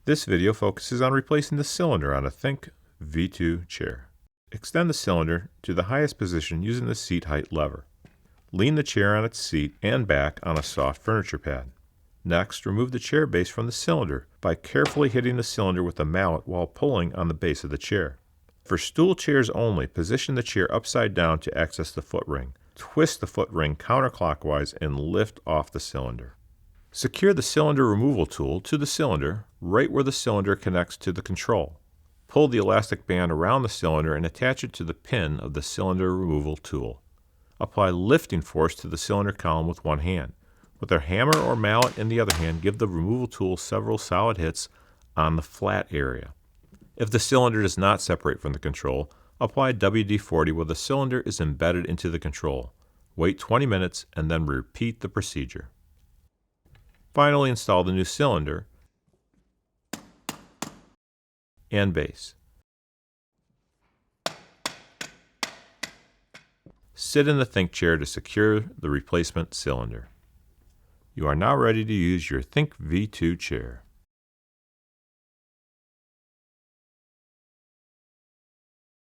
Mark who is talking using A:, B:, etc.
A: This video focuses on replacing the cylinder on a Think V2 chair. Extend the cylinder to the highest position using the seat height lever. Lean the chair on its seat and back on a soft furniture pad. Next, remove the chair base from the cylinder by carefully hitting the cylinder with a mallet while pulling on the base of the chair. For stool chairs only, position the chair upside down to access the foot ring. Twist the foot ring counterclockwise and lift off the cylinder. Secure the cylinder removal tool to the cylinder right where the cylinder connects to the control. Pull the elastic band around the cylinder and attach it to the pin of the cylinder removal tool. Apply lifting force to the cylinder column with one hand. With a hammer or mallet in the other hand, give the removal tool several solid hits on the flat area. If the cylinder does not separate from the control, apply WD-40 where the cylinder is embedded into the control. Wait 20 minutes and then repeat the procedure. Finally, install the new cylinder and base. Sit in the Think chair to secure the replacement cylinder. You are now ready to use your Think V2 chair.